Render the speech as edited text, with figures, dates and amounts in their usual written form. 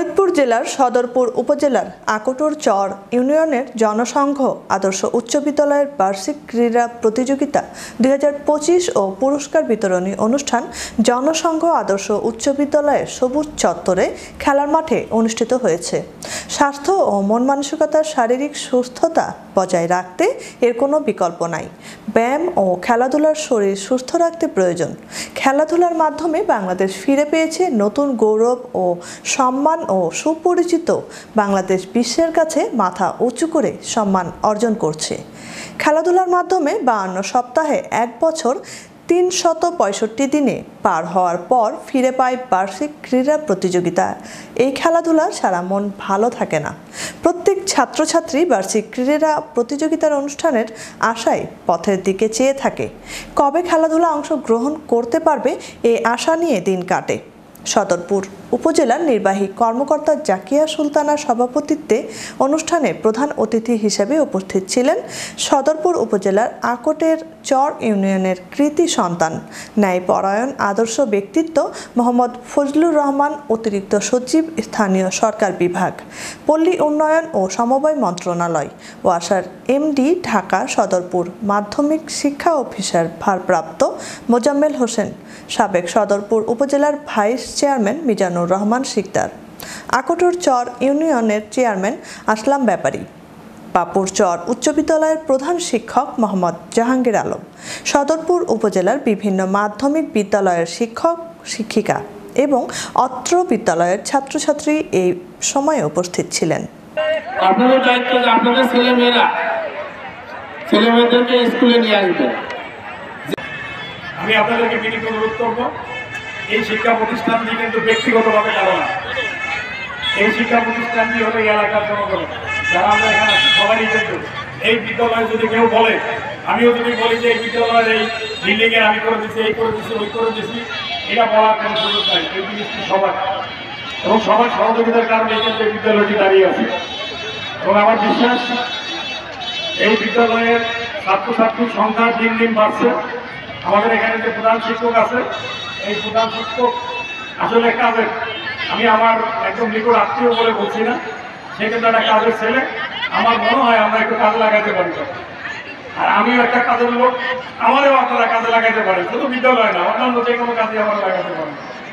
ফরিদপুর জেলার সদরপুর উপজেলার আকোটর চর ইউনিয়নের জনসংঘ আদর্শ উচ্চ বিদ্যালয়ের বার্ষিক ক্রীড়া প্রতিযোগিতা 2025 ও পুরস্কার বিতরণী অনুষ্ঠান জনসংঘ আদর্শ উচ্চ বিদ্যালয়ের সবুজ চত্বরে খেলার মাঠে অনুষ্ঠিত হয়েছে। স্বাস্থ্য ও মন মানসিকতার শারীরিক সুস্থতা বজায় রাখতে এর কোনো বিকল্প নাই। ব্যায়াম ও খেলাধুলার শরীর সুস্থ রাখতে প্রয়োজন। খেলাধুলার মাধ্যমে বাংলাদেশ ফিরে পেয়েছে নতুন গৌরব ও সম্মান ও সুপরিচিত বাংলাদেশ বিশ্বের কাছে মাথা উঁচু করে সম্মান অর্জন করছে। খেলাধুলার মাধ্যমে 52 সপ্তাহে 1 বছর 365 দিনে পার হওয়ার পর ফিরে পায় বার্ষিক ক্রীড়া প্রতিযোগিতা। এই খেলাধুলা ছাড়া মন ভালো থাকে না। প্রত্যেক ছাত্রছাত্রী বার্ষিক ক্রীড়া প্রতিযোগিতার অনুষ্ঠানের আশায় পথের দিকে চেয়ে থাকে। কবে খেলাধুলা অংশগ্রহণ করতে পারবে এই আশা নিয়ে দিন কাটে। সদরপুর উপজেলার নির্বাহী কর্মকর্তা জাকিয়া সুলতানার সভাপতিত্বে অনুষ্ঠানে প্রধান অতিথি হিসেবে উপস্থিত ছিলেন সদরপুর উপজেলার আকোটের চর ইউনিয়নের কৃতি সন্তান ন্যায়পরায়ণ আদর্শ ব্যক্তিত্ব মোহাম্মদ ফজলুর রহমান, অতিরিক্ত সচিব স্থানীয় সরকার বিভাগ, পল্লী উন্নয়ন ও সমবায় মন্ত্রণালয়, ওয়াসার এমডি, ঢাকা সদরপুর মাধ্যমিক শিক্ষা অফিসার ভারপ্রাপ্ত মোজাম্মেল হোসেন, সাবেক সদরপুর উপজেলার ভাইস চেয়ারম্যান মিজানুর রহমান শিকদার, আকোটর চর ইউনিয়নের চেয়ারম্যান আসলাম ব্যাপারী, পাপুর চর উচ্চ বিদ্যালয়ের প্রধান শিক্ষক মোহাম্মদ জাহাঙ্গীর আলম, সদরপুর উপজেলার বিভিন্ন মাধ্যমিক বিদ্যালয়ের শিক্ষক শিক্ষিকা এবং অত্র বিদ্যালয়ের ছাত্রছাত্রী এই সময়ে উপস্থিত ছিলেন। আপনাদের দায়িত্ব যে আপনাদের ছেলেমেয়েদেরকে স্কুলে নিয়ে আসবেন। আমি আপনাদেরকে বিনীত অনুরোধ করবো, এই শিক্ষা প্রতিষ্ঠানটি কিন্তু ব্যক্তিগতভাবে কারো না। এই শিক্ষা প্রতিষ্ঠানটি হলো এই এলাকার জনগণ, যারা আমরা এখানে সবারই কিন্তু এই বিদ্যালয়ে যদি কেউ বলে, আমিও যদি বলি যে এই বিদ্যালয়ের এই বিল্ডিংয়ে আমি করে দিচ্ছি, এই করে দিচ্ছি, ওই করে দিচ্ছি, এটা বলার কোনো সুযোগ নাই। এই জিনিসটি সবার এবং সবার সহযোগিতার কারণে কিন্তু এই বিদ্যালয়টি দাঁড়িয়ে আছে। এবং আমার বিশ্বাস এই বিদ্যালয়ের ছাত্রছাত্রীর সংখ্যা দিন দিন বাড়ছে। আমাদের এখানে যে প্রধান শিক্ষক আছে, এই প্রধান শিক্ষক আসলে কাজের, আমি আমার একদম নিকট আত্মীয় বলে বলছি না, সে কিন্তু একটা কাজের ছেলে। আমার মনে হয় আমরা একটু কাজে লাগাতে পারি, আর আমিও একটা কাজের লোক, আমারও আপনারা কাজে লাগাতে পারি। শুধু বিদ্যালয় না, অন্যান্য যে কোনো কাজে আমরা লাগাতে পারি।